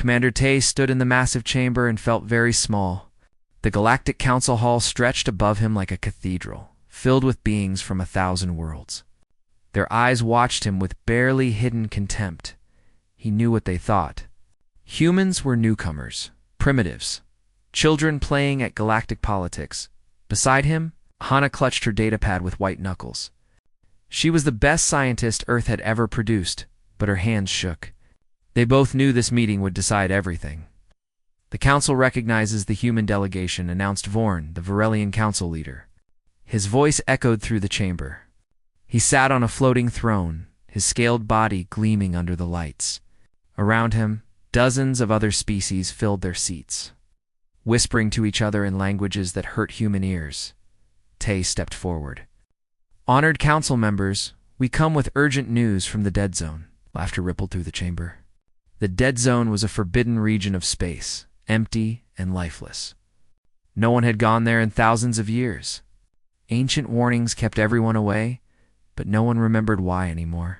Commander Tay stood in the massive chamber and felt very small. The Galactic Council Hall stretched above him like a cathedral, filled with beings from 1,000 worlds. Their eyes watched him with barely hidden contempt. He knew what they thought. Humans were newcomers, primitives, children playing at galactic politics. Beside him, Hana clutched her datapad with white knuckles. She was the best scientist Earth had ever produced, but her hands shook. They both knew this meeting would decide everything. The council recognizes the human delegation, announced Vorn, the Varelian council leader. His voice echoed through the chamber. He sat on a floating throne, his scaled body gleaming under the lights. Around him, dozens of other species filled their seats, whispering to each other in languages that hurt human ears. Tay stepped forward. "Honored council members, we come with urgent news from the Dead Zone." Laughter rippled through the chamber. The Dead Zone was a forbidden region of space, empty and lifeless. No one had gone there in thousands of years. Ancient warnings kept everyone away, but no one remembered why anymore.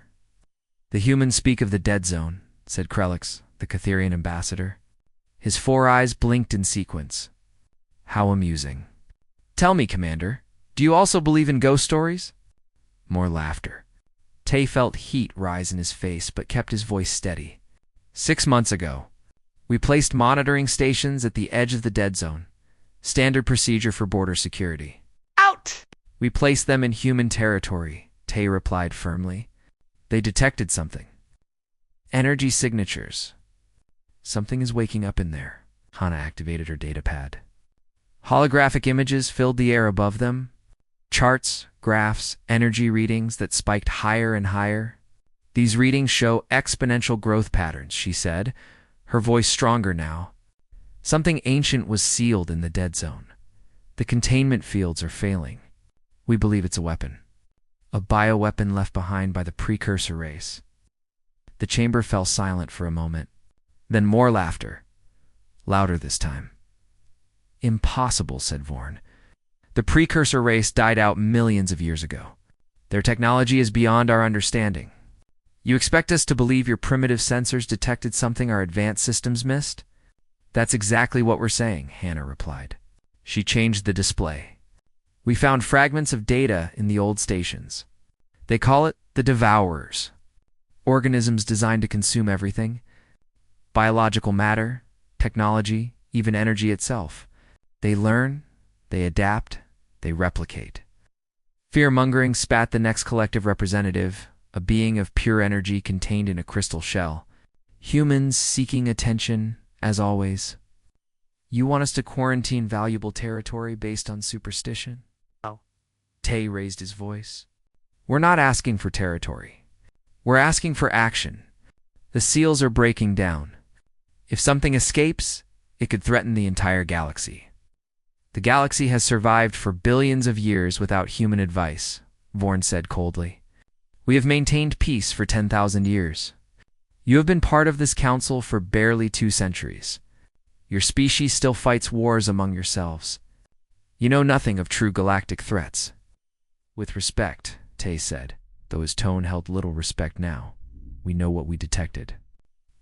"The humans speak of the Dead Zone," said Krelix, the Catherian ambassador. His 4 eyes blinked in sequence. "How amusing. Tell me, Commander, do you also believe in ghost stories?" More laughter. Tay felt heat rise in his face, but kept his voice steady. 6 months ago, we placed monitoring stations at the edge of the Dead Zone. Standard procedure for border security. Out! We placed them in human territory, Tay replied firmly. They detected something. Energy signatures. Something is waking up in there. Hana activated her datapad. Holographic images filled the air above them. Charts, graphs, energy readings that spiked higher and higher. "These readings show exponential growth patterns," she said, her voice stronger now. "Something ancient was sealed in the Dead Zone. The containment fields are failing. We believe it's a weapon. A bioweapon left behind by the precursor race." The chamber fell silent for a moment. Then more laughter. Louder this time. "Impossible," said Vorn. "The precursor race died out millions of years ago. Their technology is beyond our understanding. You expect us to believe your primitive sensors detected something our advanced systems missed?" "That's exactly what we're saying," Hana replied. She changed the display. "We found fragments of data in the old stations. They call it the Devourers. Organisms designed to consume everything. Biological matter, technology, even energy itself. They learn, they adapt, they replicate." Fear-mongering spat the next collective representative, a being of pure energy contained in a crystal shell. "Humans seeking attention, as always. You want us to quarantine valuable territory based on superstition?" Oh. Tay raised his voice. "We're not asking for territory. We're asking for action. The seals are breaking down. If something escapes, it could threaten the entire galaxy. The galaxy has survived for billions of years without human advice," Vorn said coldly. "We have maintained peace for 10,000 years. You have been part of this council for barely 2 centuries. Your species still fights wars among yourselves. You know nothing of true galactic threats." "With respect," Tay said, though his tone held little respect now. "We know what we detected.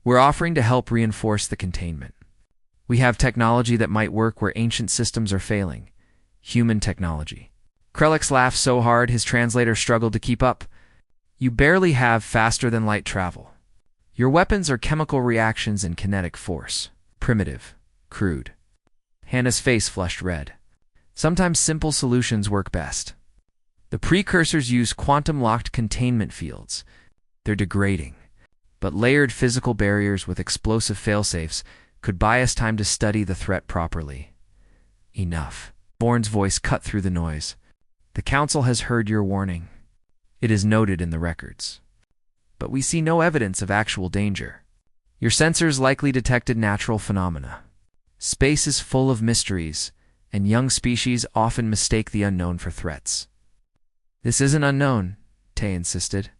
We're offering to help reinforce the containment. We have technology that might work where ancient systems are failing. Human technology." Krelix laughed so hard his translator struggled to keep up. "You barely have faster-than-light travel. Your weapons are chemical reactions and kinetic force. Primitive. Crude." Hannah's face flushed red. "Sometimes simple solutions work best. The precursors use quantum-locked containment fields. They're degrading. But layered physical barriers with explosive failsafes could buy us time to study the threat properly." "Enough." Vorn's voice cut through the noise. "The Council has heard your warning. It is noted in the records. But we see no evidence of actual danger. Your sensors likely detected natural phenomena. Space is full of mysteries, and young species often mistake the unknown for threats." "This isn't unknown," Tay insisted.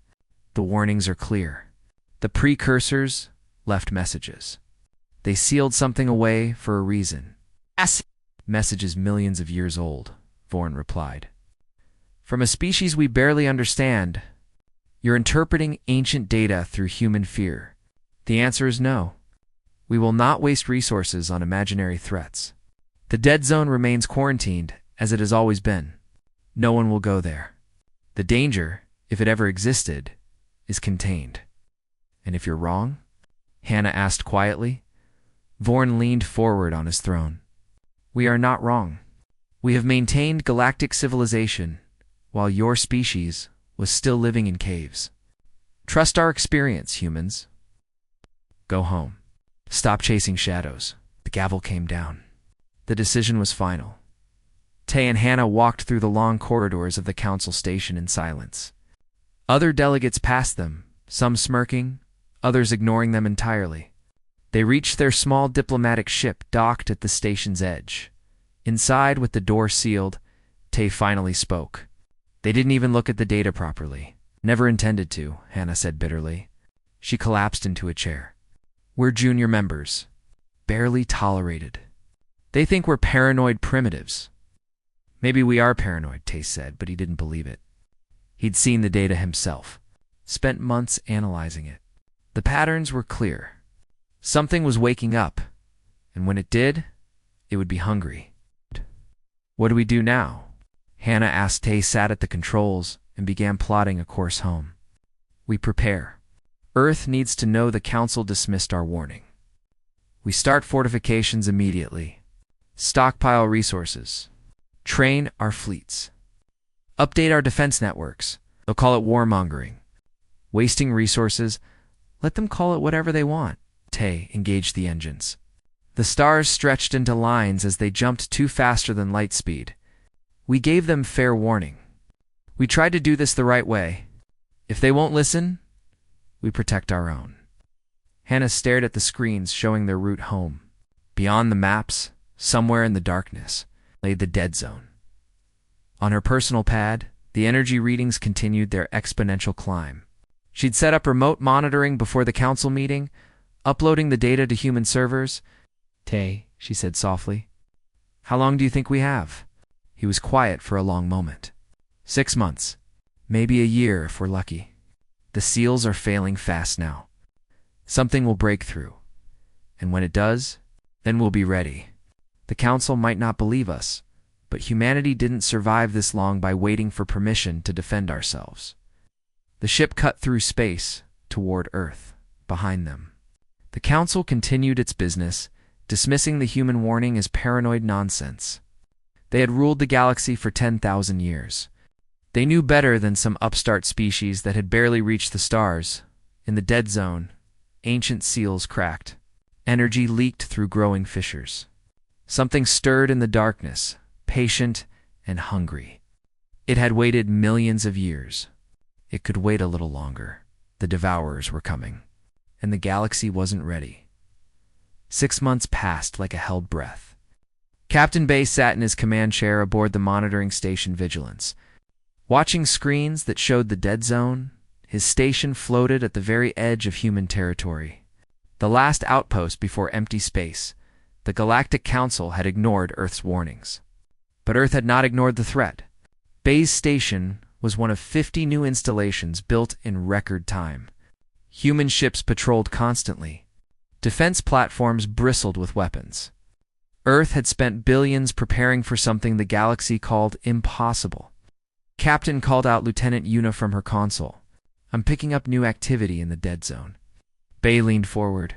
"The warnings are clear. The precursors left messages. They sealed something away for a reason." "Messages millions of years old," Vorn replied. "From a species we barely understand. You're interpreting ancient data through human fear. The answer is no. We will not waste resources on imaginary threats. The dead zone remains quarantined, as it has always been. No one will go there. The danger, if it ever existed, is contained. And if you're wrong? Hannah asked quietly. Vorn leaned forward on his throne. We are not wrong. We have maintained galactic civilization, while your species was still living in caves. Trust our experience, humans. Go home. Stop chasing shadows. The gavel came down. The decision was final. Tay and Hannah walked through the long corridors of the council station in silence. Other delegates passed them, some smirking, others ignoring them entirely. They reached their small diplomatic ship docked at the station's edge. Inside, with the door sealed, Tay finally spoke. They didn't even look at the data properly. Never intended to, Hannah said bitterly. She collapsed into a chair. We're junior members. Barely tolerated. They think we're paranoid primitives. Maybe we are paranoid, Tay said, but he didn't believe it. He'd seen the data himself. Spent months analyzing it. The patterns were clear. Something was waking up, and when it did, it would be hungry. What do we do now? Hannah asked. Tay sat at the controls and began plotting a course home. We prepare. Earth needs to know the Council dismissed our warning. We start fortifications immediately. Stockpile resources. Train our fleets. Update our defense networks. They'll call it warmongering. Wasting resources. Let them call it whatever they want. Tay engaged the engines. The stars stretched into lines as they jumped too faster than light speed. We gave them fair warning. We tried to do this the right way. If they won't listen, we protect our own. Hannah stared at the screens showing their route home. Beyond the maps, somewhere in the darkness, lay the dead zone. On her personal pad, the energy readings continued their exponential climb. She'd set up remote monitoring before the council meeting, uploading the data to human servers. Tay, she said softly, how long do you think we have? He was quiet for a long moment. 6 months. Maybe a year if we're lucky. The seals are failing fast now. Something will break through. And when it does, then we'll be ready. The council might not believe us, but humanity didn't survive this long by waiting for permission to defend ourselves. The ship cut through space toward Earth, behind them. The council continued its business, dismissing the human warning as paranoid nonsense. They had ruled the galaxy for 10,000 years. They knew better than some upstart species that had barely reached the stars. In the dead zone, ancient seals cracked. Energy leaked through growing fissures. Something stirred in the darkness, patient and hungry. It had waited millions of years. It could wait a little longer. The devourers were coming, and the galaxy wasn't ready. 6 months passed like a held breath. Captain Bay sat in his command chair aboard the monitoring station Vigilance. Watching screens that showed the dead zone, his station floated at the very edge of human territory. The last outpost before empty space, the Galactic Council had ignored Earth's warnings. But Earth had not ignored the threat. Bay's station was one of 50 new installations built in record time. Human ships patrolled constantly. Defense platforms bristled with weapons. Earth had spent billions preparing for something the galaxy called impossible. Captain called out Lieutenant Yuna from her console. I'm picking up new activity in the dead zone. Bay leaned forward.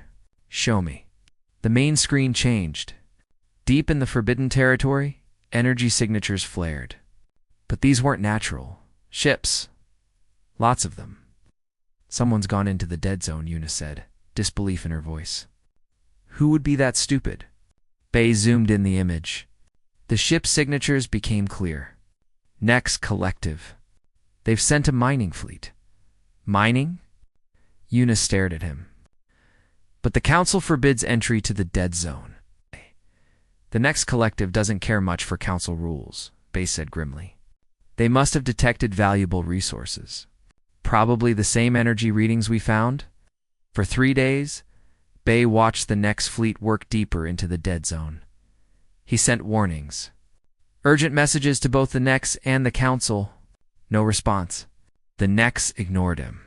Show me. The main screen changed. Deep in the forbidden territory, energy signatures flared. But these weren't natural. Ships. Lots of them. Someone's gone into the dead zone, Yuna said, disbelief in her voice. Who would be that stupid? Bay zoomed in the image. The ship's signatures became clear. Next Collective. They've sent a mining fleet. Mining? Yuna stared at him. But the Council forbids entry to the dead zone. The Next Collective doesn't care much for Council rules, Bay said grimly. They must have detected valuable resources. Probably the same energy readings we found. For 3 days, Bay watched the Next fleet work deeper into the dead zone. He sent warnings. Urgent messages to both the Nex and the Council. No response. The Nex ignored him.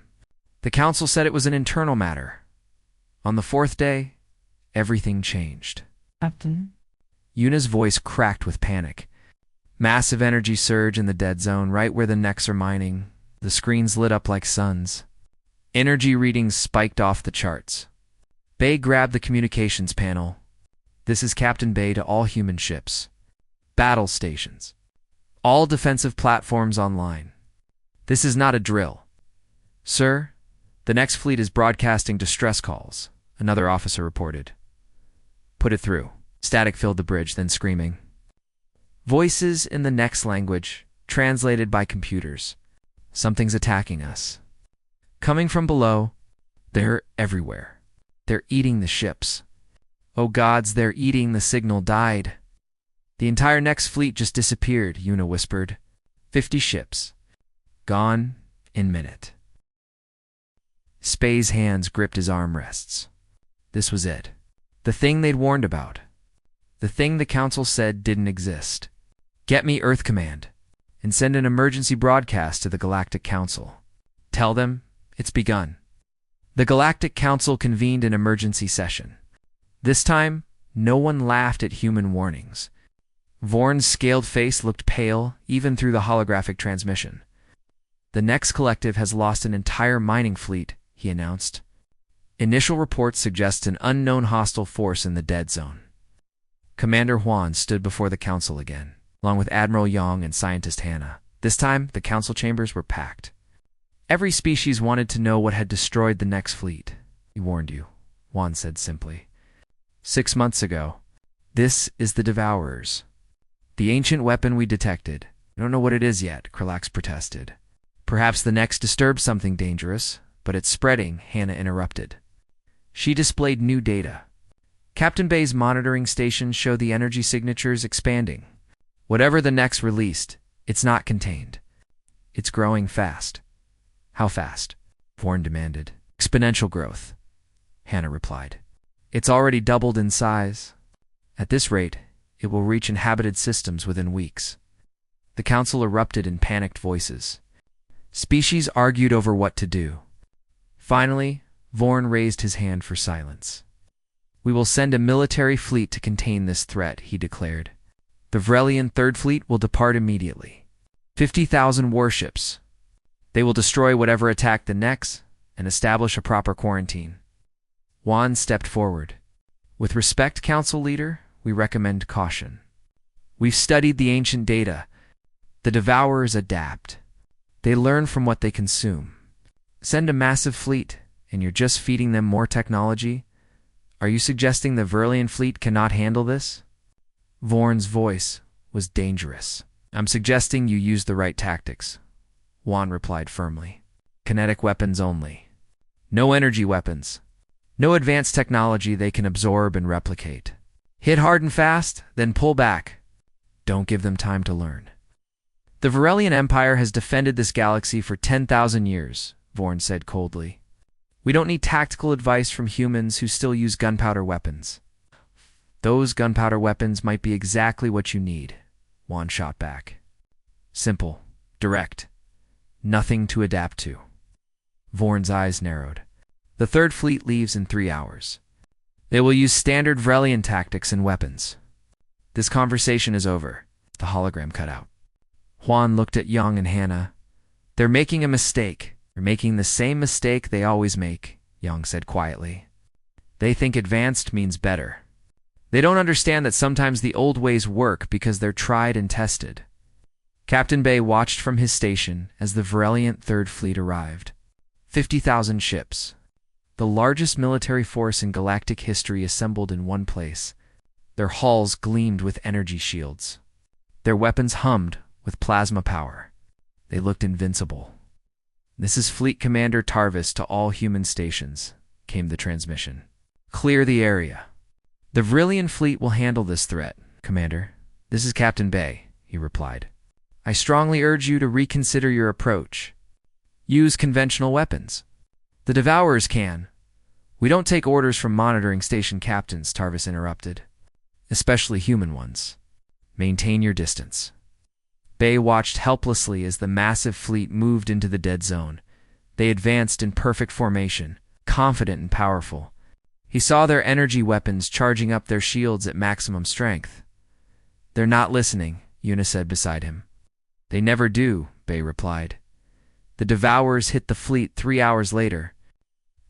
The Council said it was an internal matter. On the 4th day, everything changed. Captain? Yuna's voice cracked with panic. Massive energy surge in the dead zone, right where the necks are mining. The screens lit up like suns. Energy readings spiked off the charts. Bay grabbed the communications panel. This is Captain Bay to all human ships. Battle stations. All defensive platforms online. This is not a drill. Sir, the next fleet is broadcasting distress calls, another officer reported. Put it through. Static filled the bridge, then screaming. Voices in the next language, translated by computers. Something's attacking us. Coming from below, they're everywhere. They're eating the ships. Oh gods, they're eating. The signal died. The entire next fleet just disappeared, Yuna whispered. 50 ships. Gone in minute. Spay's hands gripped his armrests. This was it. The thing they'd warned about. The thing the Council said didn't exist. Get me Earth Command, and send an emergency broadcast to the Galactic Council. Tell them it's begun. The Galactic Council convened an emergency session. This time, no one laughed at human warnings. Vorn's scaled face looked pale, even through the holographic transmission. The next collective has lost an entire mining fleet, he announced. Initial reports suggest an unknown hostile force in the dead zone. Commander Huan stood before the council again, along with Admiral Yang and Scientist Hannah. This time, the council chambers were packed. Every species wanted to know what had destroyed the next fleet. He warned you, Huan said simply. 6 months ago. This is the Devourers. The ancient weapon we detected. We don't know what it is yet, Kralax protested. Perhaps the next disturbed something dangerous, but it's spreading, Hannah interrupted. She displayed new data. Captain Bay's monitoring stations show the energy signatures expanding. Whatever the next released, it's not contained. It's growing fast. How fast? Vorn demanded. Exponential growth, Hannah replied. It's already doubled in size. At this rate, it will reach inhabited systems within weeks. The council erupted in panicked voices. Species argued over what to do. Finally, Vorn raised his hand for silence. We will send a military fleet to contain this threat, he declared. The Vrelian Third Fleet will depart immediately. 50,000 warships. They will destroy whatever attacked the Nex and establish a proper quarantine. Juan stepped forward. With respect, Council Leader, we recommend caution. We've studied the ancient data. The Devourers adapt. They learn from what they consume. Send a massive fleet, and you're just feeding them more technology? Are you suggesting the Vrelian fleet cannot handle this? Vorn's voice was dangerous. I'm suggesting you use the right tactics, Juan replied firmly. Kinetic weapons only. No energy weapons. No advanced technology they can absorb and replicate. Hit hard and fast, then pull back. Don't give them time to learn. The Vrelian Empire has defended this galaxy for 10,000 years, Vorn said coldly. We don't need tactical advice from humans who still use gunpowder weapons. Those gunpowder weapons might be exactly what you need, Juan shot back. Simple, direct, nothing to adapt to. Vorn's eyes narrowed. The Third Fleet leaves in 3 hours. They will use standard Vrelian tactics and weapons. This conversation is over. The hologram cut out. Juan looked at Yang and Hannah. They're making a mistake. They're making the same mistake they always make, Yang said quietly. They think advanced means better. They don't understand that sometimes the old ways work because they're tried and tested. Captain Bay watched from his station as the Vrelian Third Fleet arrived. 50,000 ships. The largest military force in galactic history assembled in one place. Their hulls gleamed with energy shields. Their weapons hummed with plasma power. They looked invincible. This is Fleet Commander Tarvis to all human stations, came the transmission. Clear the area. The Vrelian fleet will handle this threat, Commander. This is Captain Bay, he replied. I strongly urge you to reconsider your approach. Use conventional weapons. The Devourers can. We don't take orders from monitoring station captains, Tarvis interrupted. Especially human ones. Maintain your distance. Bay watched helplessly as the massive fleet moved into the dead zone. They advanced in perfect formation, confident and powerful. He saw their energy weapons charging up their shields at maximum strength. "They're not listening," Yuna said beside him. "They never do," Bay replied. The Devourers hit the fleet 3 hours later.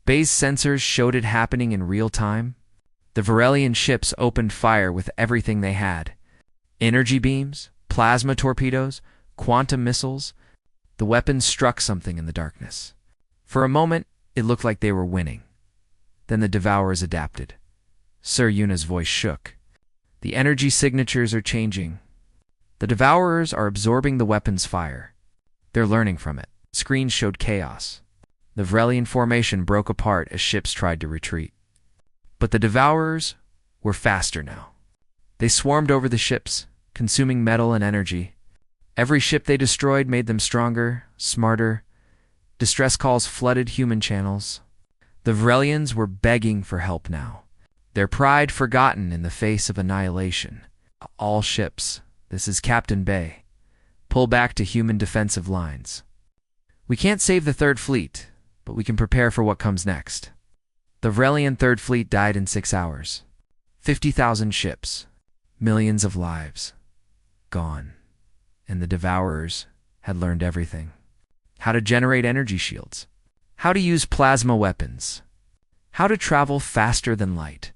Bay's sensors showed it happening in real time. The Varelian ships opened fire with everything they had. Energy beams, plasma torpedoes, quantum missiles. The weapons struck something in the darkness. For a moment, it looked like they were winning. Then the Devourers adapted. Sir Yuna's voice shook. "The energy signatures are changing. The Devourers are absorbing the weapon's fire. They're learning from it." Screens showed chaos. The Varelian formation broke apart as ships tried to retreat. But the Devourers were faster now. They swarmed over the ships, consuming metal and energy. Every ship they destroyed made them stronger, smarter. Distress calls flooded human channels. The Varelians were begging for help now, their pride forgotten in the face of annihilation. "All ships, this is Captain Bay. Pull back to human defensive lines. We can't save the Third Fleet, but we can prepare for what comes next." The Varelian Third Fleet died in 6 hours. 50,000 ships, millions of lives, gone. And the Devourers had learned everything. How to generate energy shields. How to use plasma weapons. How to travel faster than light.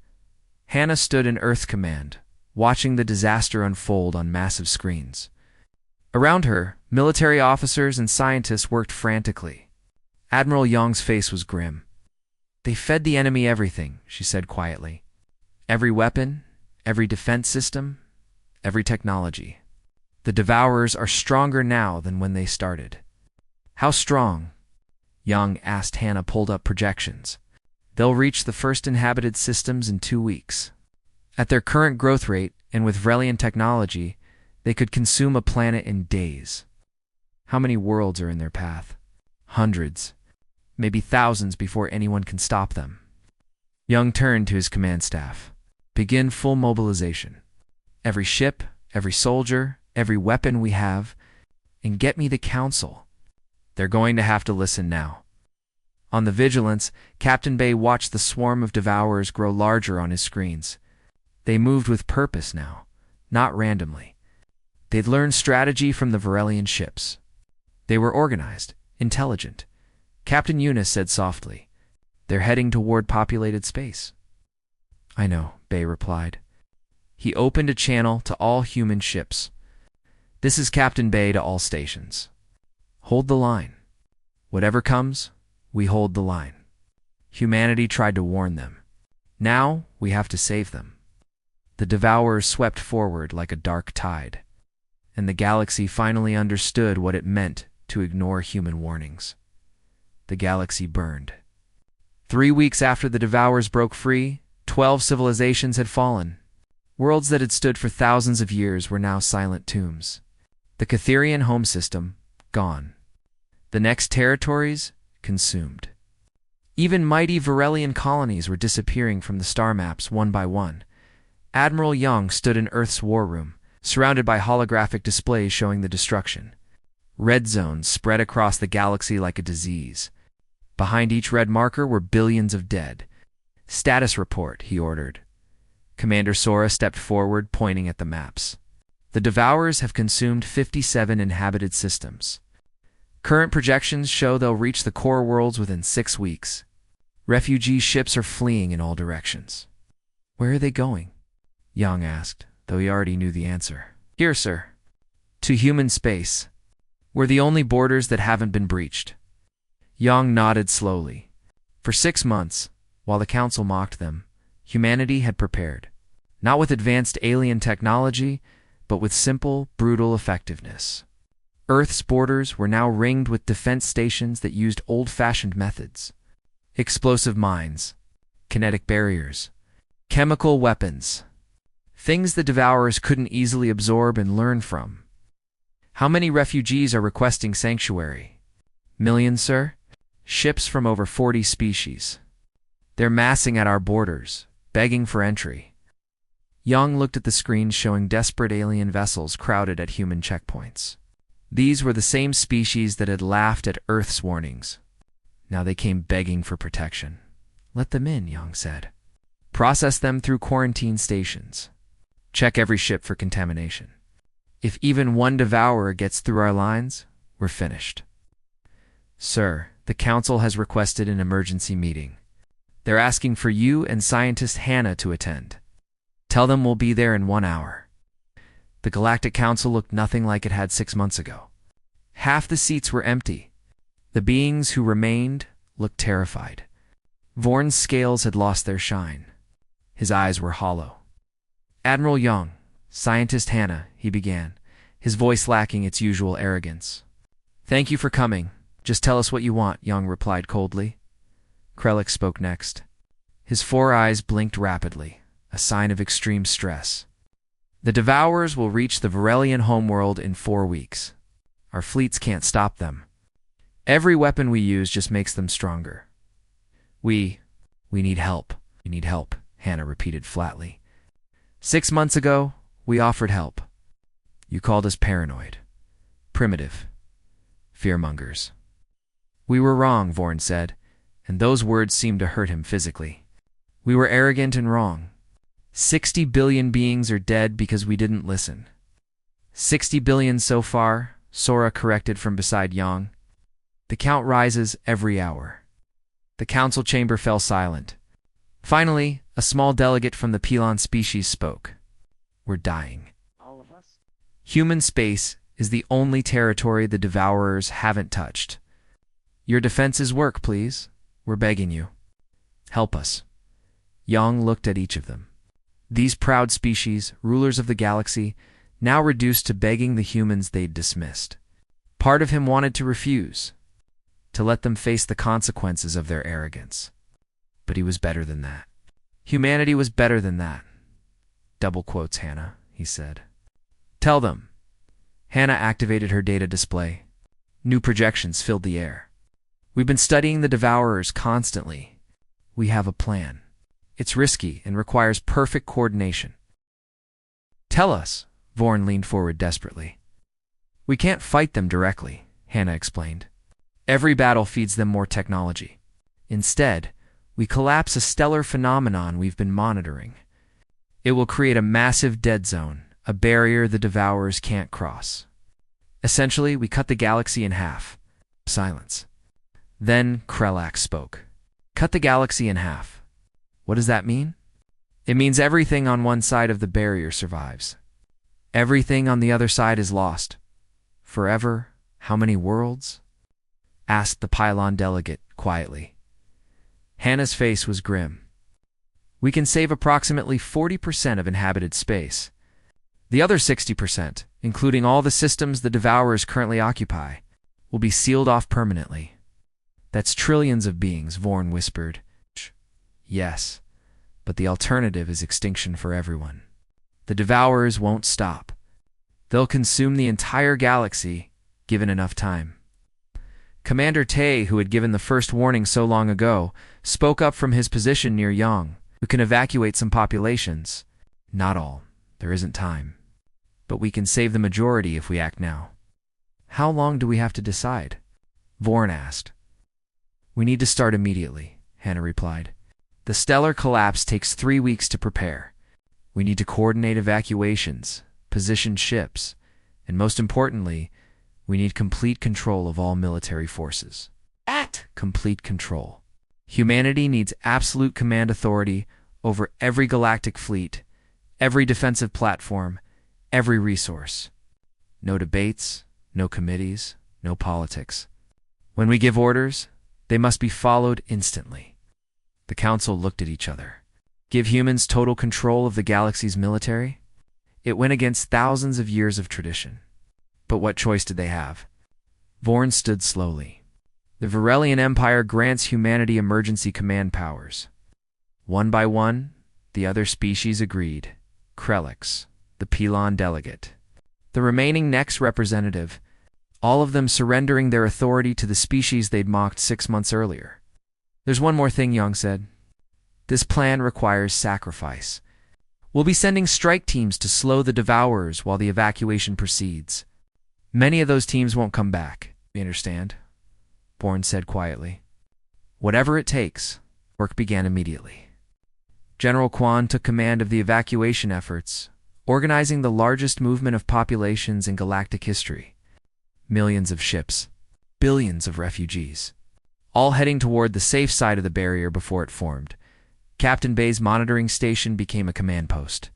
Hannah stood in Earth Command, watching the disaster unfold on massive screens. Around her, military officers and scientists worked frantically. Admiral Young's face was grim. "They fed the enemy everything," she said quietly. "Every weapon, every defense system, every technology. The Devourers are stronger now than when they started." "How strong?" Young asked. Hannah pulled up projections. "They'll reach the first inhabited systems in 2 weeks. At their current growth rate, and with Varelian technology, they could consume a planet in days." "How many worlds are in their path?" "Hundreds, maybe thousands before anyone can stop them." Young turned to his command staff. "Begin full mobilization. Every ship, every soldier, every weapon we have, and get me the council. They're going to have to listen now." On the Vigilance, Captain Bay watched the swarm of Devourers grow larger on his screens. They moved with purpose now, not randomly. They'd learned strategy from the Varelian ships. They were organized, intelligent. Captain Yuna said softly, "They're heading toward populated space." "I know," Bay replied. He opened a channel to all human ships. "This is Captain Bay to all stations. Hold the line. Whatever comes, we hold the line. Humanity tried to warn them. Now we have to save them." The Devourers swept forward like a dark tide, and the galaxy finally understood what it meant to ignore human warnings. The galaxy burned. 3 weeks after the Devourers broke free, 12 civilizations had fallen. Worlds that had stood for thousands of years were now silent tombs. The Catherian home system, gone. The next territories, consumed. Even mighty Varelian colonies were disappearing from the star maps one by one. Admiral Young stood in Earth's war room, surrounded by holographic displays showing the destruction. Red zones spread across the galaxy like a disease. Behind each red marker were billions of dead. "Status report," he ordered. Commander Sora stepped forward, pointing at the maps. "The Devourers have consumed 57 inhabited systems. Current projections show they'll reach the core worlds within 6 weeks. Refugee ships are fleeing in all directions." "Where are they going?" Young asked, though he already knew the answer. "Here, sir. To human space. We're the only borders that haven't been breached." Young nodded slowly. For 6 months, while the Council mocked them, humanity had prepared. Not with advanced alien technology, but with simple, brutal effectiveness. Earth's borders were now ringed with defense stations that used old-fashioned methods. Explosive mines, kinetic barriers, chemical weapons. Things the Devourers couldn't easily absorb and learn from. "How many refugees are requesting sanctuary?" "Millions, sir. Ships from over 40 species. They're massing at our borders, begging for entry." Young looked at the screens showing desperate alien vessels crowded at human checkpoints. These were the same species that had laughed at Earth's warnings. Now they came begging for protection. "Let them in," Young said. Process them through quarantine stations. Check every ship for contamination. If even one devourer gets through our lines, we're finished. Sir, the Council has requested an emergency meeting. They're asking for you and scientist Hannah to attend. Tell them we'll be there in 1 hour. The Galactic Council looked nothing like it had 6 months ago. Half the seats were empty. The beings who remained looked terrified. Vorn's scales had lost their shine. His eyes were hollow. Admiral Young, Scientist Hannah, he began, his voice lacking its usual arrogance. Thank you for coming. Just tell us what you want, Young replied coldly. Krelix spoke next. His 4 eyes blinked rapidly, a sign of extreme stress. The Devourers will reach the Varelian homeworld in 4 weeks. Our fleets can't stop them. Every weapon we use just makes them stronger. We need help. We need help, Hannah repeated flatly. 6 months ago, we offered help. You called us paranoid, primitive, fearmongers. We were wrong, Vorn said, and those words seemed to hurt him physically. We were arrogant and wrong. 60 billion beings are dead because we didn't listen. 60 billion so far, Sora corrected from beside Yang. The count rises every hour. The council chamber fell silent. Finally, a small delegate from the Pelon species spoke. We're dying. All of us? Human space is the only territory the Devourers haven't touched. Your defenses work, please. We're begging you. Help us. Yang looked at each of them. These proud species, rulers of the galaxy, now reduced to begging the humans they'd dismissed. Part of him wanted to refuse, to let them face the consequences of their arrogance. But he was better than that. Humanity was better than that. Double quotes, Hannah, he said. Tell them. Hannah activated her data display. New projections filled the air. We've been studying the Devourers constantly. We have a plan. It's risky and requires perfect coordination. Tell us, Vorn leaned forward desperately. We can't fight them directly, Hannah explained. Every battle feeds them more technology. Instead, we collapse a stellar phenomenon we've been monitoring. It will create a massive dead zone, a barrier the Devourers can't cross. Essentially, we cut the galaxy in half. Silence. Then Krelix spoke. Cut the galaxy in half. What does that mean? It means everything on one side of the barrier survives. Everything on the other side is lost. Forever? How many worlds? Asked the pylon delegate quietly. Hannah's face was grim. We can save approximately 40% of inhabited space. The other 60%, including all the systems the Devourers currently occupy, will be sealed off permanently. That's trillions of beings, Vorn whispered. Yes, but the alternative is extinction for everyone. The Devourers won't stop. They'll consume the entire galaxy, given enough time. Commander Tay, who had given the first warning so long ago, spoke up from his position near Yang, who can evacuate some populations. Not all. There isn't time. But we can save the majority if we act now. How long do we have to decide? Vorn asked. We need to start immediately, Hannah replied. The stellar collapse takes 3 weeks to prepare. We need to coordinate evacuations, position ships, and most importantly, we need complete control of all military forces. Complete control. Humanity needs absolute command authority over every galactic fleet, every defensive platform, every resource. No debates, no committees, no politics. When we give orders, they must be followed instantly. The council looked at each other. Give humans total control of the galaxy's military? It went against thousands of years of tradition. But what choice did they have? Vorn stood slowly. The Varelian Empire grants humanity emergency command powers. One by one, the other species agreed. Krelix, the Pelon delegate. The remaining next representative, all of them surrendering their authority to the species they'd mocked 6 months earlier. There's one more thing, Young said. This plan requires sacrifice. We'll be sending strike teams to slow the Devourers while the evacuation proceeds. Many of those teams won't come back, you understand? Vorn said quietly. Whatever it takes, work began immediately. General Quan took command of the evacuation efforts, organizing the largest movement of populations in galactic history. Millions of ships, billions of refugees, all heading toward the safe side of the barrier before it formed. Captain Bay's monitoring station became a command post.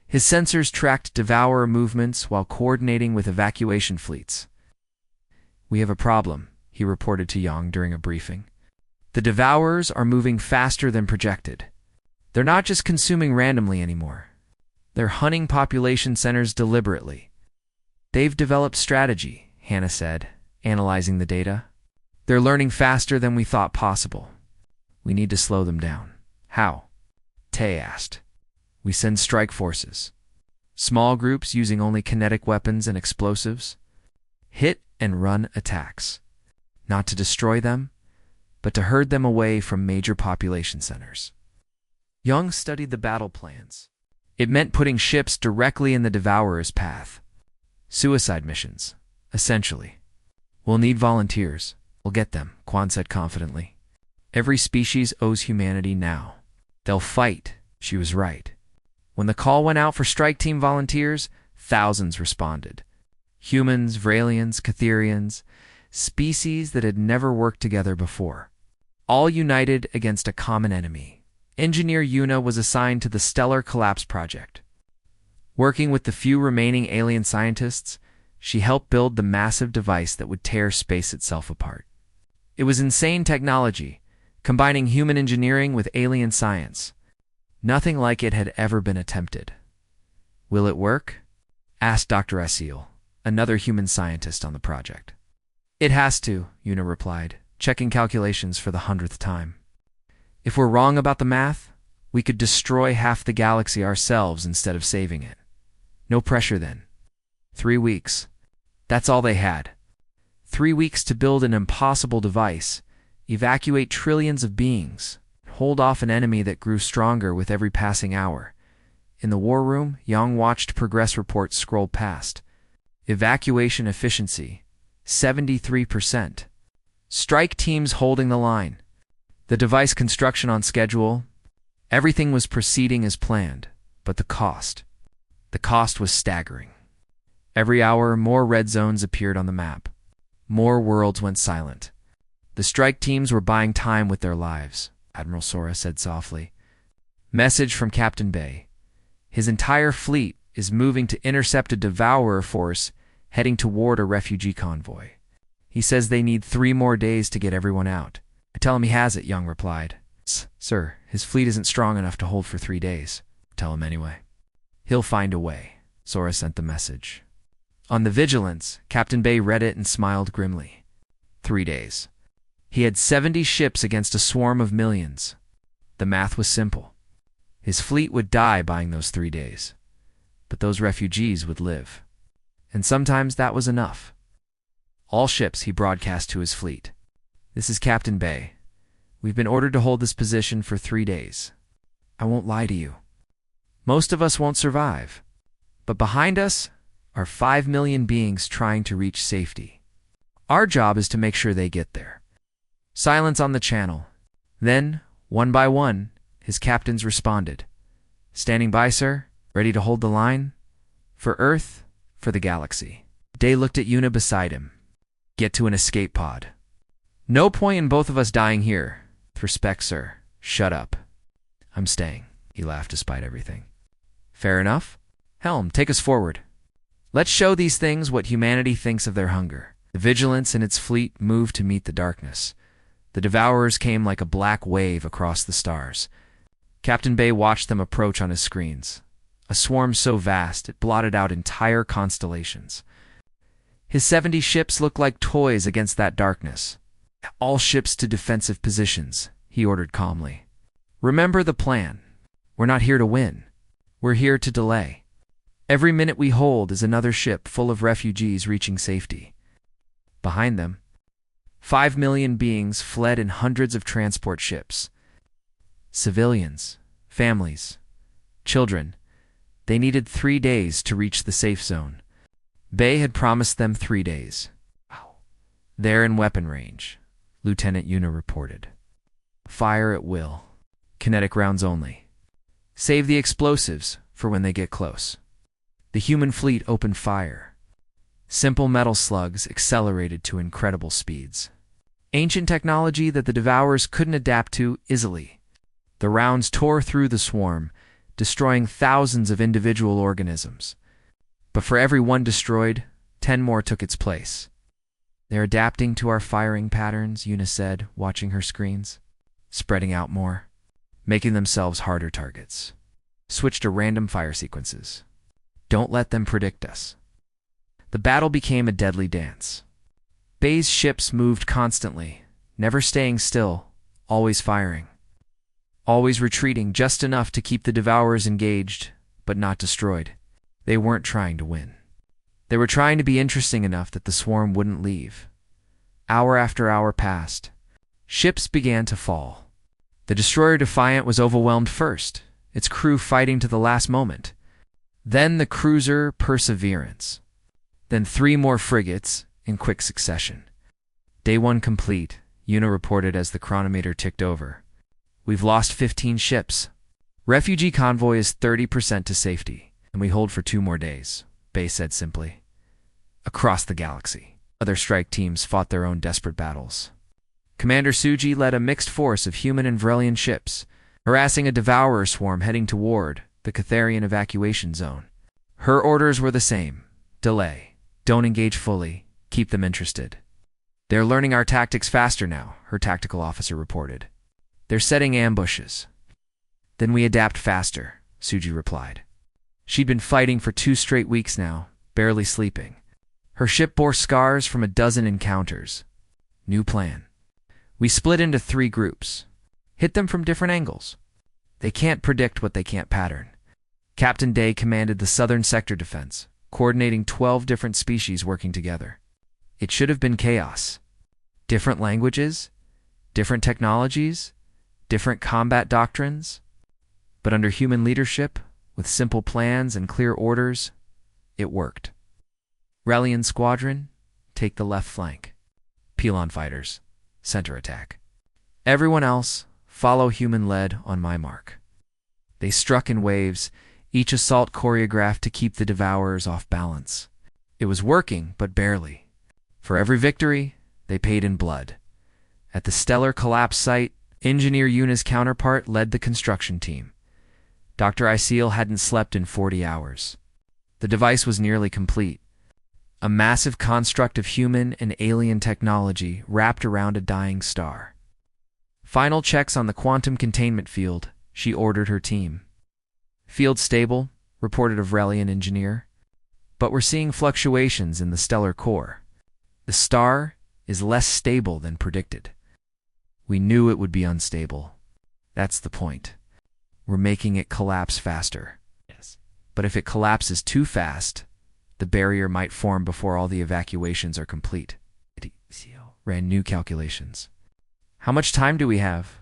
His sensors tracked Devourer movements while coordinating with evacuation fleets. "We have a problem," he reported to Yang during a briefing. "The Devourers are moving faster than projected. They're not just consuming randomly anymore. They're hunting population centers deliberately." "They've developed strategy," Hannah said, analyzing the data. "They're learning faster than we thought possible. We need to slow them down." "How?" Tay asked. "We send strike forces. Small groups using only kinetic weapons and explosives. Hit and run attacks. Not to destroy them, but to herd them away from major population centers." Young studied the battle plans. It meant putting ships directly in the Devourer's path. Suicide missions, essentially. "We'll need volunteers. We'll get them," Quan said confidently. "Every species owes humanity now. They'll fight." She was right. When the call went out for strike team volunteers, thousands responded. Humans, Vralians, Catherians, species that had never worked together before. All united against a common enemy. Engineer Yuna was assigned to the Stellar Collapse Project. Working with the few remaining alien scientists, she helped build the massive device that would tear space itself apart. It was insane technology, combining human engineering with alien science. Nothing like it had ever been attempted. "Will it work?" asked Dr. Asil, another human scientist on the project. "It has to," Yuna replied, checking calculations for the 100th time. "If we're wrong about the math, we could destroy half the galaxy ourselves instead of saving it. No pressure then." 3 weeks. That's all they had. 3 weeks to build an impossible device, evacuate trillions of beings, hold off an enemy that grew stronger with every passing hour. In the war room, Yang watched progress reports scroll past. Evacuation efficiency, 73%. Strike teams holding the line. The device construction on schedule. Everything was proceeding as planned, but the cost. The cost was staggering. Every hour, more red zones appeared on the map. More worlds went silent. The strike teams were buying time with their lives, Admiral Sora said softly. "Message from Captain Bay. His entire fleet is moving to intercept a Devourer force heading toward a refugee convoy. He says they need 3 more days to get everyone out." "I tell him he has it," Young replied. "Sir, his fleet isn't strong enough to hold for 3 days. Tell him anyway." "He'll find a way," Sora sent the message. On the Vigilance, Captain Bay read it and smiled grimly. 3 days. He had 70 ships against a swarm of millions. The math was simple. His fleet would die buying those 3 days. But those refugees would live. And sometimes that was enough. All ships, he broadcast to his fleet. "This is Captain Bay. We've been ordered to hold this position for 3 days. I won't lie to you. Most of us won't survive. But behind us are 5 million beings trying to reach safety. Our job is to make sure they get there." Silence on the channel. Then, one by one, his captains responded. "Standing by, sir. Ready to hold the line. For Earth, for the galaxy." Day looked at Yuna beside him. "Get to an escape pod." "No point in both of us dying here. With respect, sir. Shut up." "I'm staying," he laughed despite everything. "Fair enough. Helm, take us forward. Let's show these things what humanity thinks of their hunger." The Vigilance and its fleet moved to meet the darkness. The Devourers came like a black wave across the stars. Captain Bay watched them approach on his screens. A swarm so vast it blotted out entire constellations. His 70 ships looked like toys against that darkness. "All ships to defensive positions," he ordered calmly. "Remember the plan. We're not here to win. We're here to delay. Every minute we hold is another ship full of refugees reaching safety." Behind them, 5 million beings fled in hundreds of transport ships. Civilians, families, children. They needed 3 days to reach the safe zone. Bay had promised them 3 days. "They're in weapon range," Lieutenant Yuna reported. "Fire at will. Kinetic rounds only. Save the explosives for when they get close. The human fleet opened fire. Simple metal slugs accelerated to incredible speeds. Ancient technology that the Devourers couldn't adapt to easily. The rounds tore through the swarm, destroying thousands of individual organisms. But for every one destroyed, 10 more took its place. They're adapting to our firing patterns, Una said, watching her screens. Spreading out more, making themselves harder targets. Switch to random fire sequences. Don't let them predict us. The battle became a deadly dance. Bay's ships moved constantly, never staying still, always firing. Always retreating just enough to keep the Devourers engaged, but not destroyed. They weren't trying to win. They were trying to be interesting enough that the swarm wouldn't leave. Hour after hour passed. Ships began to fall. The destroyer Defiant was overwhelmed first, its crew fighting to the last moment. Then the cruiser Perseverance. Then 3 more frigates in quick succession. Day 1 complete, Una reported as the chronometer ticked over. We've lost 15 ships. Refugee convoy is 30% to safety, and we hold for 2 more days, Bay said simply. Across the galaxy, other strike teams fought their own desperate battles. Commander Suji led a mixed force of human and Vrelian ships, harassing a Devourer swarm heading toward the Catharian evacuation zone. Her orders were the same. Delay. Don't engage fully. Keep them interested. They're learning our tactics faster now, her tactical officer reported. They're setting ambushes. Then we adapt faster, Suji replied. She'd been fighting for 2 straight weeks now, barely sleeping. Her ship bore scars from a dozen encounters. New plan. We split into 3 groups. Hit them from different angles. They can't predict what they can't pattern. Captain Day commanded the Southern Sector Defense, coordinating 12 different species working together. It should have been chaos. Different languages, different technologies, different combat doctrines. But under human leadership, with simple plans and clear orders, it worked. Relian Squadron, take the left flank. Pelon Fighters, center attack. Everyone else, follow human-led on my mark. They struck in waves, each assault choreographed to keep the Devourers off balance. It was working, but barely. For every victory, they paid in blood. At the stellar collapse site, Engineer Una's counterpart led the construction team. Dr. Isil hadn't slept in 40 hours. The device was nearly complete. A massive construct of human and alien technology wrapped around a dying star. Final checks on the quantum containment field, she ordered her team. Field stable, reported a Vrelian engineer. But we're seeing fluctuations in the stellar core. The star is less stable than predicted. We knew it would be unstable. That's the point. We're making it collapse faster. Yes. But if it collapses too fast, the barrier might form before all the evacuations are complete. Ran new calculations. How much time do we have?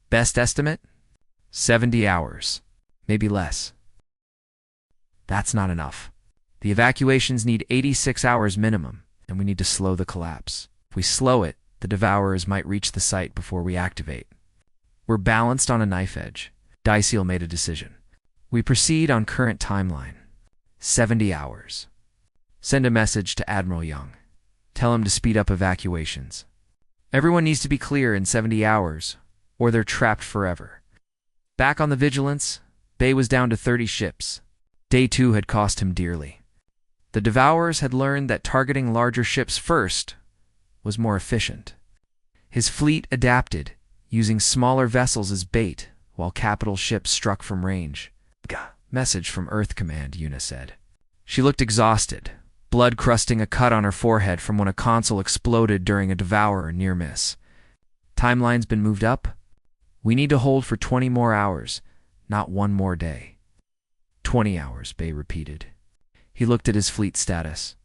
Best estimate? 70 hours. Maybe less. That's not enough. The evacuations need 86 hours minimum, and we need to slow the collapse. If we slow it, the Devourers might reach the site before we activate. We're balanced on a knife edge. Daisil made a decision. We proceed on current timeline. 70 hours. Send a message to Admiral Young. Tell him to speed up evacuations. Everyone needs to be clear in 70 hours, or they're trapped forever. Back on the Vigilance, Bay was down to 30 ships. Day 2 had cost him dearly. The Devourers had learned that targeting larger ships first was more efficient. His fleet adapted, using smaller vessels as bait while capital ships struck from range. Message from Earth Command, Una said. She looked exhausted, blood crusting a cut on her forehead from when a console exploded during a Devourer near miss. Timeline's been moved up. We need to hold for 20 more hours, not 1 more day. 20 hours, Bay repeated. He looked at his fleet status.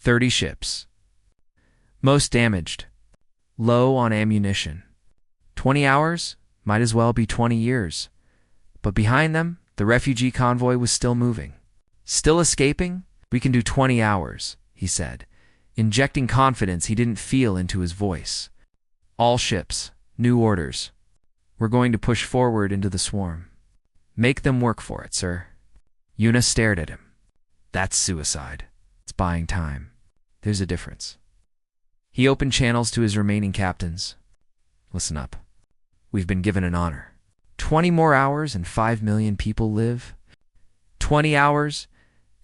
30 ships. Most damaged. Low on ammunition. 20 hours? Might as well be 20 years. But behind them, the refugee convoy was still moving. Still escaping? We can do 20 hours, he said, injecting confidence he didn't feel into his voice. All ships. New orders. We're going to push forward into the swarm. Make them work for it, sir. Yuna stared at him. That's suicide. It's buying time. There's a difference. He opened channels to his remaining captains. Listen up. We've been given an honor. 20 more hours and 5 million people live. 20 hours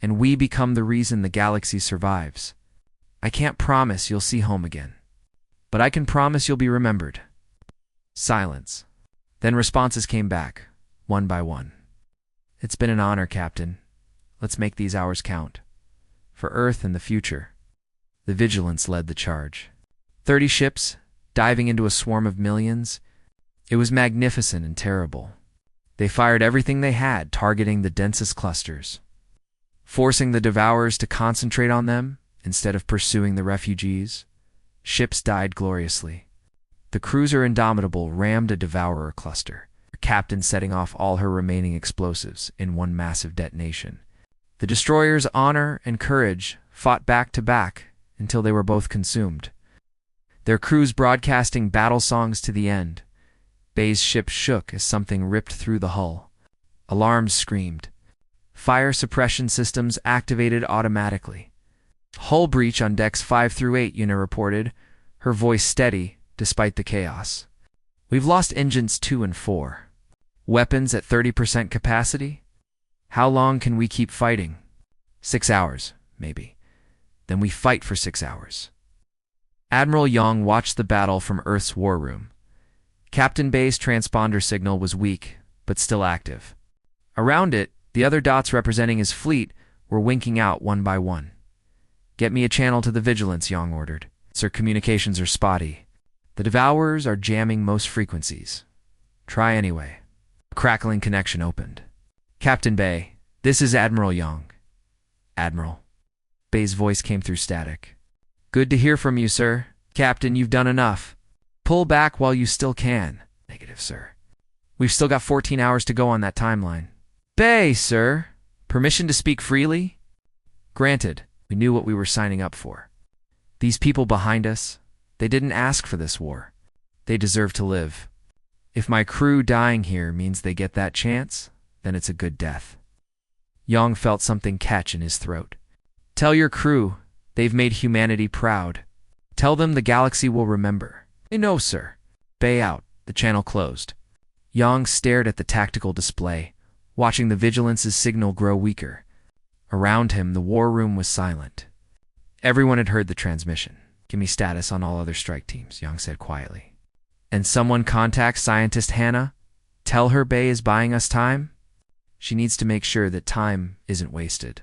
and we become the reason the galaxy survives. I can't promise you'll see home again, but I can promise you'll be remembered. Silence. Then responses came back, one by one. It's been an honor, Captain. Let's make these hours count. For Earth and the future. The Vigilance led the charge. 30 ships, diving into a swarm of millions. It was magnificent and terrible. They fired everything they had, targeting the densest clusters, forcing the Devourers to concentrate on them instead of pursuing the refugees. Ships died gloriously. The cruiser Indomitable rammed a Devourer cluster, her captain setting off all her remaining explosives in one massive detonation. The destroyers Honor and Courage fought back to back until they were both consumed, their crews broadcasting battle songs to the end. Bay's ship shook as something ripped through the hull. Alarms screamed. Fire suppression systems activated automatically. Hull breach on decks 5 through 8, Yuna reported, her voice steady despite the chaos. We've lost engines 2 and 4. Weapons at 30% capacity? How long can we keep fighting? 6 hours, maybe. Then we fight for 6 hours. Admiral Yang watched the battle from Earth's war room. Captain Bay's transponder signal was weak, but still active. Around it, the other dots representing his fleet were winking out one by one. Get me a channel to the Vigilance, Yang ordered. Sir, communications are spotty. The Devourers are jamming most frequencies. Try anyway. A crackling connection opened. Captain Bay, this is Admiral Yang. Admiral. Bay's voice came through static. Good to hear from you, sir. Captain, you've done enough. Pull back while you still can. Negative, sir. We've still got 14 hours to go on that timeline. Bay, sir. Permission to speak freely? Granted, we knew what we were signing up for. These people behind us, they didn't ask for this war. They deserve to live. If my crew dying here means they get that chance, then it's a good death. Yang felt something catch in his throat. Tell your crew, they've made humanity proud. Tell them the galaxy will remember. No, sir. Bay out. The channel closed. Yang stared at the tactical display, watching the Vigilance's signal grow weaker. Around him, the war room was silent. Everyone had heard the transmission. Give me status on all other strike teams, Yang said quietly. And someone contact scientist Hannah? Tell her Bay is buying us time? She needs to make sure that time isn't wasted.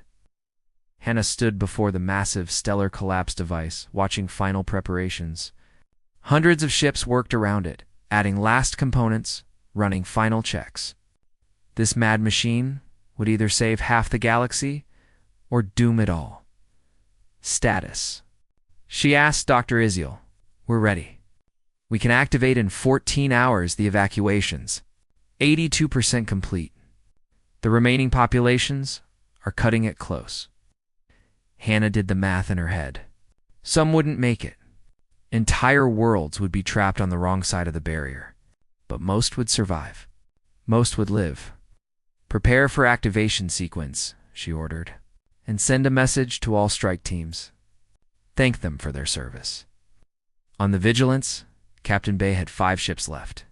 Hannah stood before the massive stellar collapse device, watching final preparations. Hundreds of ships worked around it, adding last components, running final checks. This mad machine would either save half the galaxy or doom it all. Status. She asked Dr. Iziel. We're ready. We can activate in 14 hours the evacuations. 82% complete. The remaining populations are cutting it close. Hannah did the math in her head. Some wouldn't make it. Entire worlds would be trapped on the wrong side of the barrier. But most would survive. Most would live. Prepare for activation sequence, she ordered, and send a message to all strike teams. Thank them for their service. On the Vigilance, Captain Bay had 5 ships left.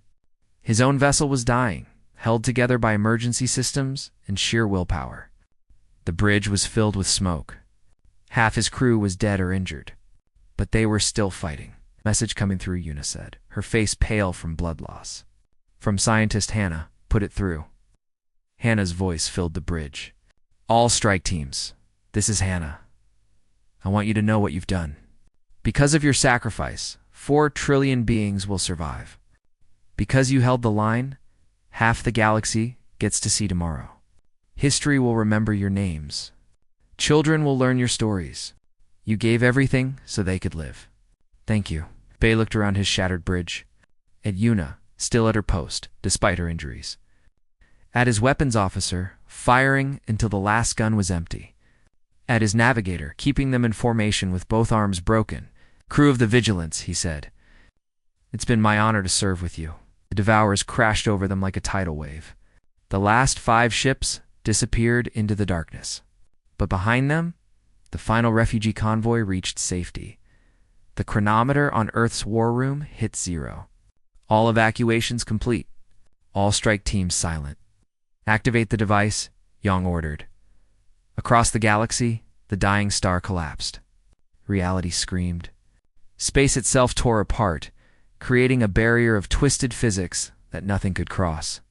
His own vessel was dying, held together by emergency systems and sheer willpower. The bridge was filled with smoke. Half his crew was dead or injured. But they were still fighting. Message coming through, Yuna said, her face pale from blood loss. From scientist Hannah, put it through. Hannah's voice filled the bridge. All strike teams, this is Hannah. I want you to know what you've done. Because of your sacrifice, 4 trillion beings will survive. Because you held the line, half the galaxy gets to see tomorrow. History will remember your names. Children will learn your stories. You gave everything so they could live. Thank you. Bay looked around his shattered bridge. At Yuna, still at her post, despite her injuries. At his weapons officer, firing until the last gun was empty. At his navigator, keeping them in formation with both arms broken. Crew of the Vigilance, he said. It's been my honor to serve with you. The Devourers crashed over them like a tidal wave. The last 5 ships disappeared into the darkness. But behind them, the final refugee convoy reached safety. The chronometer on Earth's war room hit 0. All evacuations complete. All strike teams silent. Activate the device, Yang ordered. Across the galaxy, the dying star collapsed. Reality screamed. Space itself tore apart, creating a barrier of twisted physics that nothing could cross.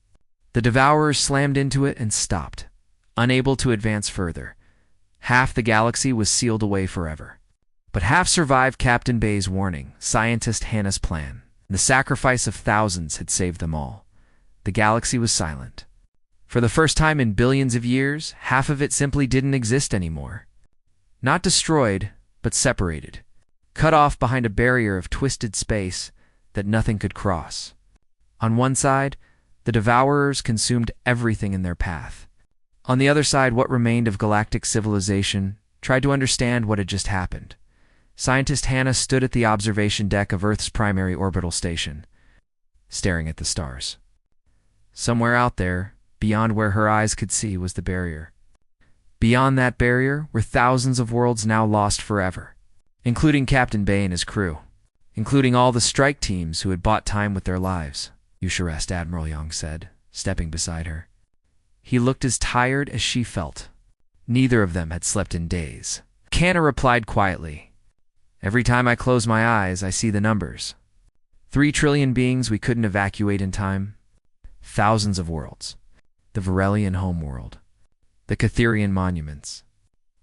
The Devourers slammed into it and stopped, unable to advance further. Half the galaxy was sealed away forever. But half survived Captain Bay's warning, scientist Hannah's plan. The sacrifice of thousands had saved them all. The galaxy was silent. For the first time in billions of years, half of it simply didn't exist anymore. Not destroyed, but separated. Cut off behind a barrier of twisted space that nothing could cross. On one side, the Devourers consumed everything in their path. On the other side, what remained of galactic civilization tried to understand what had just happened. Scientist Hannah stood at the observation deck of Earth's primary orbital station, staring at the stars. Somewhere out there, beyond where her eyes could see, was the barrier. Beyond that barrier were thousands of worlds now lost forever, including Captain Bay and his crew, including all the strike teams who had bought time with their lives. "You should rest," Admiral Young said, stepping beside her. He looked as tired as she felt. Neither of them had slept in days. Hannah replied quietly, "Every time I close my eyes, I see the numbers. 3 trillion beings we couldn't evacuate in time. Thousands of worlds. The Varelian homeworld. The Catherian monuments.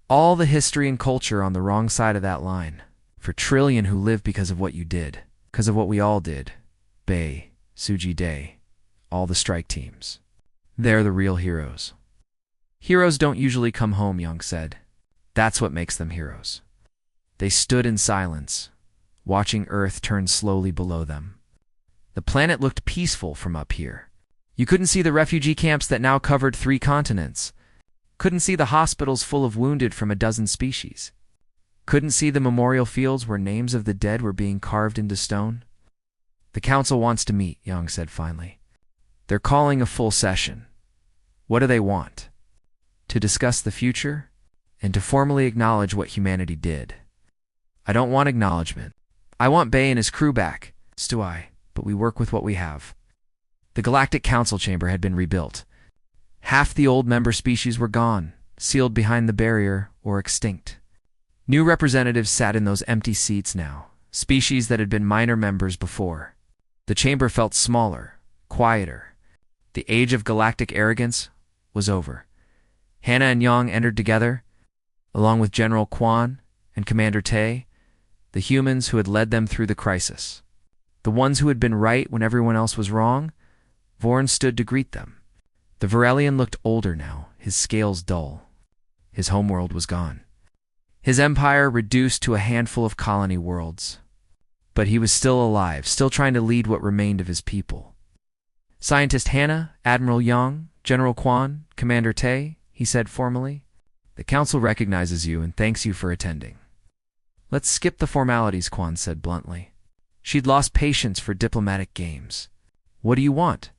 All the history and culture on the wrong side of that line. For trillion who live because of what you did. Because of what we all did. Bay, Suji Day, all the strike teams. They're the real heroes." "Heroes don't usually come home," Young said. "That's what makes them heroes." They stood in silence, watching Earth turn slowly below them. The planet looked peaceful from up here. You couldn't see the refugee camps that now covered 3 continents. Couldn't see the hospitals full of wounded from a dozen species. Couldn't see the memorial fields where names of the dead were being carved into stone. "The council wants to meet," Young said finally. "They're calling a full session. What do they want?" "To discuss the future and to formally acknowledge what humanity did." "I don't want acknowledgement. I want Bay and his crew back." "So do I, but we work with what we have." The Galactic Council chamber had been rebuilt. Half the old member species were gone, sealed behind the barrier, or extinct. New representatives sat in those empty seats now, species that had been minor members before. The chamber felt smaller, quieter. The age of galactic arrogance was over. Hannah and Yang entered together, along with General Quan and Commander Tay, the humans who had led them through the crisis. The ones who had been right when everyone else was wrong. Vorn stood to greet them. The Varelian looked older now, his scales dull. His homeworld was gone. His empire reduced to a handful of colony worlds. But he was still alive, still trying to lead what remained of his people. "Scientist Hannah, Admiral Yang, General Quan, Commander Tay," he said formally. "The Council recognizes you and thanks you for attending." "Let's skip the formalities," Quan said bluntly. She'd lost patience for diplomatic games. "What do you want?"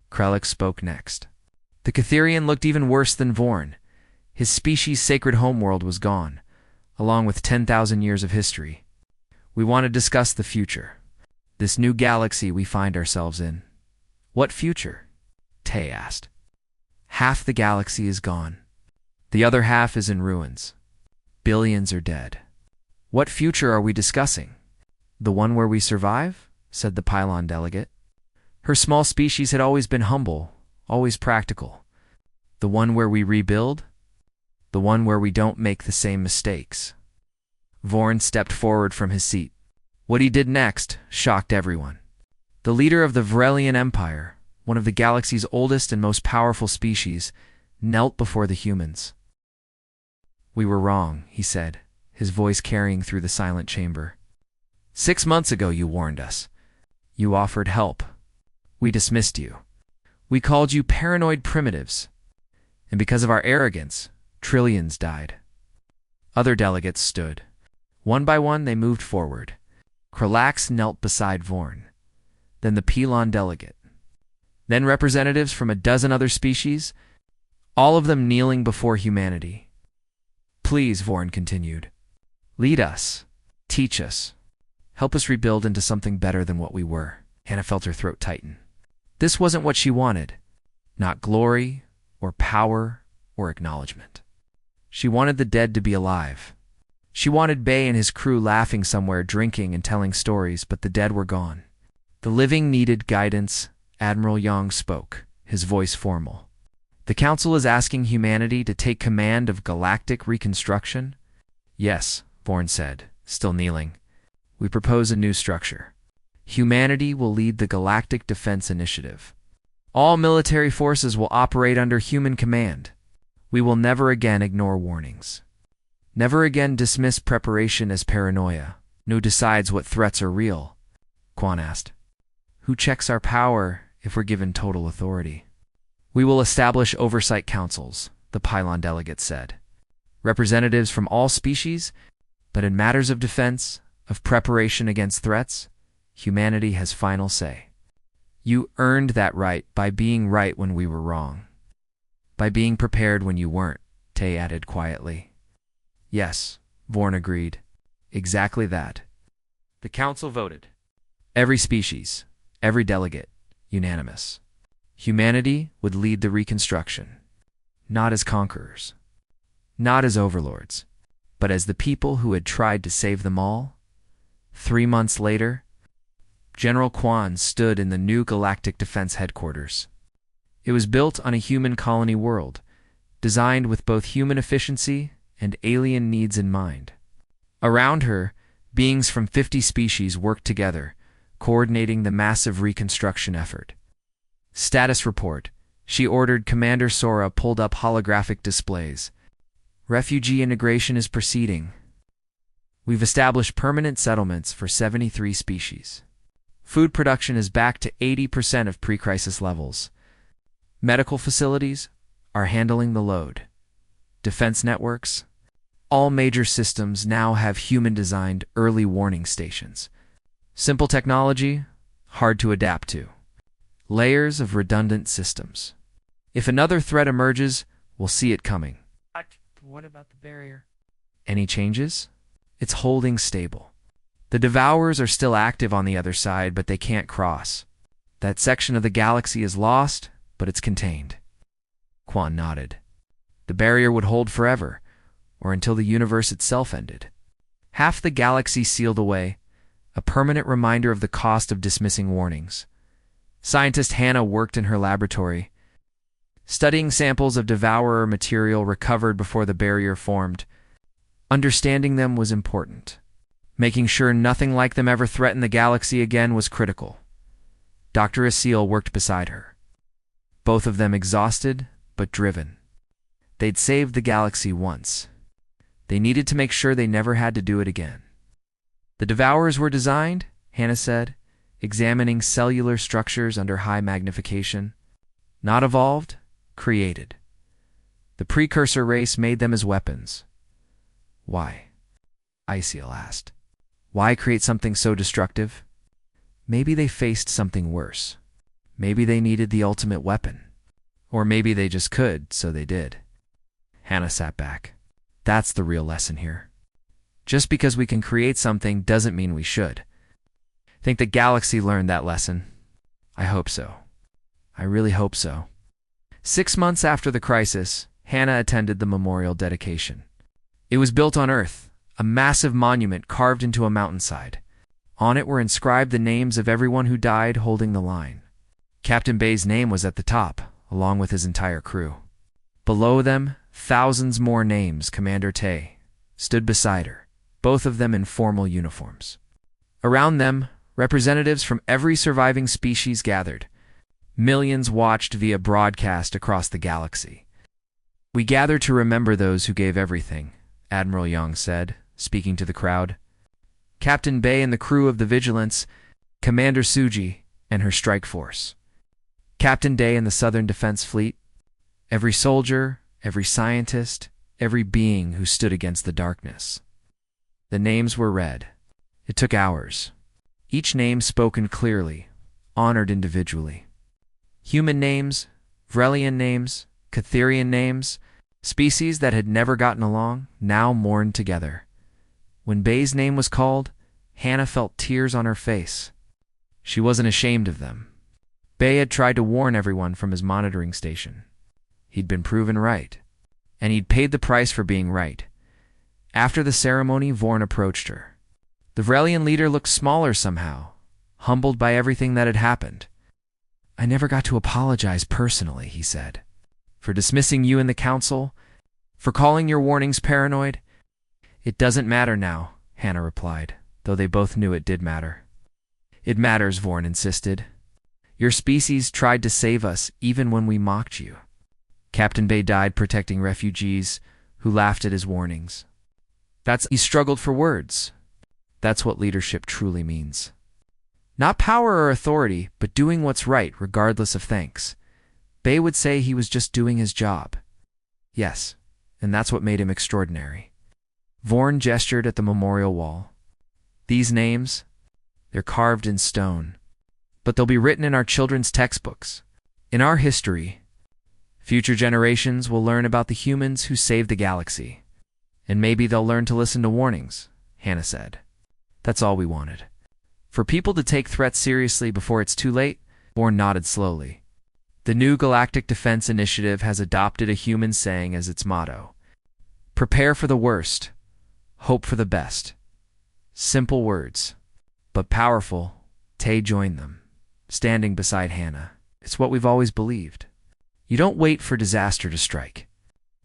Krellick spoke next. The Catherian looked even worse than Vorn. His species' sacred homeworld was gone, along with 10,000 years of history. "We want to discuss the future. This new galaxy we find ourselves in." "What future?" Tay asked. "Half the galaxy is gone. The other half is in ruins. Billions are dead. What future are we discussing?" "The one where we survive," said the Pylon delegate. Her small species had always been humble, always practical. "The one where we rebuild? The one where we don't make the same mistakes." Vorn stepped forward from his seat. What he did next shocked everyone. The leader of the Varelian Empire, one of the galaxy's oldest and most powerful species, knelt before the humans. "We were wrong," he said, his voice carrying through the silent chamber. 6 months ago you warned us. You offered help. We dismissed you. We called you paranoid primitives. And because of our arrogance, trillions died." Other delegates stood. One by one they moved forward. Krelax knelt beside Vorn. Then the Pelon delegate. Then representatives from a dozen other species, all of them kneeling before humanity. Please, Vorn continued. Lead us. Teach us. Help us rebuild into something better than what we were. Hannah felt her throat tighten. This wasn't what she wanted. Not glory, or power, or acknowledgement. She wanted the dead to be alive. She wanted Bay and his crew laughing somewhere, drinking and telling stories, but the dead were gone. The living needed guidance. Admiral Yang spoke, his voice formal. The Council is asking humanity to take command of galactic reconstruction? Yes, Vorn said, still kneeling. We propose a new structure. Humanity will lead the Galactic Defense Initiative. All military forces will operate under human command. We will never again ignore warnings. Never again dismiss preparation as paranoia. Who decides what threats are real? Quan asked. Who checks our power if we're given total authority? We will establish oversight councils, the Pylon delegate said. Representatives from all species, but in matters of defense, of preparation against threats, humanity has final say. You earned that right by being right when we were wrong. By being prepared when you weren't, Tay added quietly. Yes, Vorn agreed. Exactly that. The council voted. Every species, every delegate, unanimous. Humanity would lead the reconstruction, not as conquerors, not as overlords, but as the people who had tried to save them all. 3 months later, General Quan stood in the new Galactic Defense Headquarters. It was built on a human colony world, designed with both human efficiency and alien needs in mind. Around her, beings from 50 species worked together, coordinating the massive reconstruction effort. Status report. She ordered Commander Sora pulled up holographic displays. Refugee integration is proceeding. We've established permanent settlements for 73 species. Food production is back to 80% of pre-crisis levels. Medical facilities are handling the load. Defense networks. All major systems now have human-designed early warning stations. Simple technology, hard to adapt to. Layers of redundant systems. If another threat emerges, we'll see it coming. What about the barrier? Any changes? It's holding stable. The Devourers are still active on the other side, but they can't cross. That section of the galaxy is lost, but it's contained. Quan nodded. The barrier would hold forever, or until the universe itself ended. Half the galaxy sealed away, a permanent reminder of the cost of dismissing warnings. Scientist Hannah worked in her laboratory, studying samples of Devourer material recovered before the barrier formed. Understanding them was important. Making sure nothing like them ever threatened the galaxy again was critical. Dr. Asil worked beside her. Both of them exhausted, but driven. They'd saved the galaxy once. They needed to make sure they never had to do it again. The Devourers were designed, Hannah said, examining cellular structures under high magnification. Not evolved, created. The precursor race made them as weapons. Why? Isiel asked. Why create something so destructive? Maybe they faced something worse. Maybe they needed the ultimate weapon. Or maybe they just could, so they did. Hannah sat back. That's the real lesson here. Just because we can create something doesn't mean we should. Think the galaxy learned that lesson? I hope so. I really hope so. 6 months after the crisis, Hannah attended the memorial dedication. It was built on Earth, a massive monument carved into a mountainside. On it were inscribed the names of everyone who died holding the line. Captain Bay's name was at the top, along with his entire crew. Below them, thousands more names. Commander Tay stood beside her, both of them in formal uniforms. Around them, representatives from every surviving species gathered. Millions watched via broadcast across the galaxy. We gather to remember those who gave everything, Admiral Yang said, speaking to the crowd. Captain Bay and the crew of the Vigilance, Commander Suji and her strike force. Captain Day and the Southern Defense Fleet, every soldier, every scientist, every being who stood against the darkness. The names were read. It took hours. Each name spoken clearly, honored individually. Human names, Vrelian names, Catherian names, species that had never gotten along, now mourned together. When Bay's name was called, Hannah felt tears on her face. She wasn't ashamed of them. Bay had tried to warn everyone from his monitoring station. He'd been proven right, and he'd paid the price for being right. After the ceremony, Vorn approached her. The Vrelian leader looked smaller somehow, humbled by everything that had happened. "I never got to apologize personally," he said. "For dismissing you and the council, for calling your warnings paranoid." "It doesn't matter now," Hannah replied, though they both knew it did matter. "It matters," Vorn insisted. "Your species tried to save us even when we mocked you. Captain Bay died protecting refugees who laughed at his warnings. He struggled for words. That's what leadership truly means. Not power or authority, but doing what's right regardless of thanks. Bay would say he was just doing his job. Yes, and that's what made him extraordinary." Vorn gestured at the memorial wall. "These names, they're carved in stone, but they'll be written in our children's textbooks, in our history. Future generations will learn about the humans who saved the galaxy. And maybe they'll learn to listen to warnings," Hannah said. "That's all we wanted. For people to take threats seriously before it's too late." Vorn nodded slowly. "The new Galactic Defense Initiative has adopted a human saying as its motto. Prepare for the worst, hope for the best." Simple words, but powerful. Tay joined them, standing beside Hannah. "It's what we've always believed. You don't wait for disaster to strike.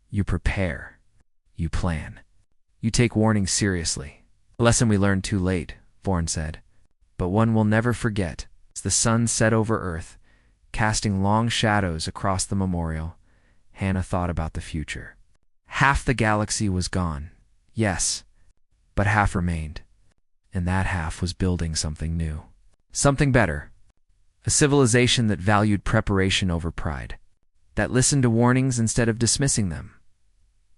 You prepare. You plan. You take warnings seriously. A lesson we learned too late," Vorn said, "but one we'll never forget." As the sun set over Earth, casting long shadows across the memorial, Hannah thought about the future. Half the galaxy was gone, yes, but half remained, and that half was building something new. Something better. A civilization that valued preparation over pride, that listened to warnings instead of dismissing them.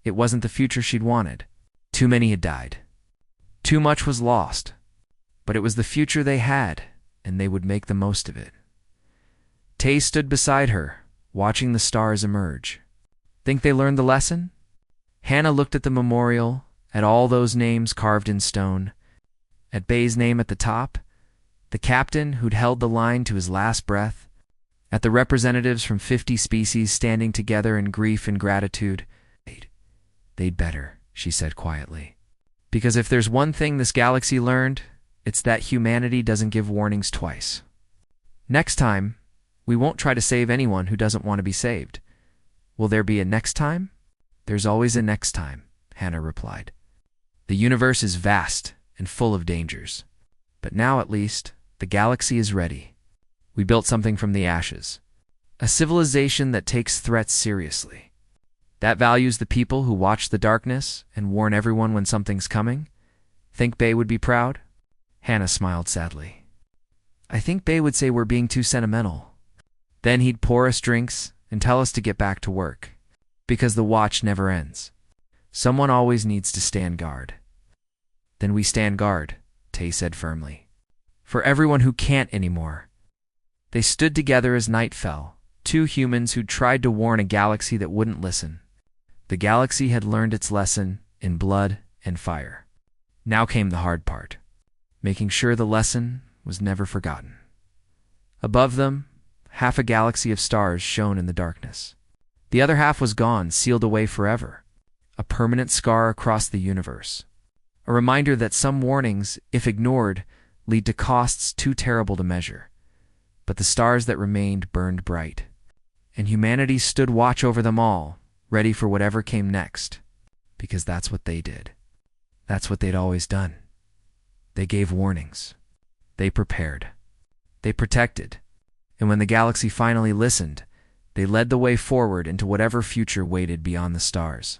It wasn't the future she'd wanted. Too many had died. Too much was lost. But it was the future they had, and they would make the most of it. Tay stood beside her, watching the stars emerge. Think they learned the lesson? Hannah looked at the memorial, at all those names carved in stone, at Bay's name at the top, the captain who'd held the line to his last breath, at the representatives from 50 species standing together in grief and gratitude. "They'd better," she said quietly. "Because if there's one thing this galaxy learned, it's that humanity doesn't give warnings twice. Next time, we won't try to save anyone who doesn't want to be saved." "Will there be a next time?" "There's always a next time," Hannah replied. "The universe is vast and full of dangers. But now, at least, the galaxy is ready. We built something from the ashes. A civilization that takes threats seriously. That values the people who watch the darkness and warn everyone when something's coming. Think Bay would be proud?" Hannah smiled sadly. "I think Bay would say we're being too sentimental. Then he'd pour us drinks and tell us to get back to work. Because the watch never ends. Someone always needs to stand guard." "Then we stand guard," Tay said firmly. "For everyone who can't anymore." They stood together as night fell, two humans who'd tried to warn a galaxy that wouldn't listen. The galaxy had learned its lesson in blood and fire. Now came the hard part, making sure the lesson was never forgotten. Above them, half a galaxy of stars shone in the darkness. The other half was gone, sealed away forever, a permanent scar across the universe. A reminder that some warnings, if ignored, lead to costs too terrible to measure. But the stars that remained burned bright, and humanity stood watch over them all, ready for whatever came next, because that's what they did. That's what they'd always done. They gave warnings. They prepared. They protected. And when the galaxy finally listened, they led the way forward into whatever future waited beyond the stars.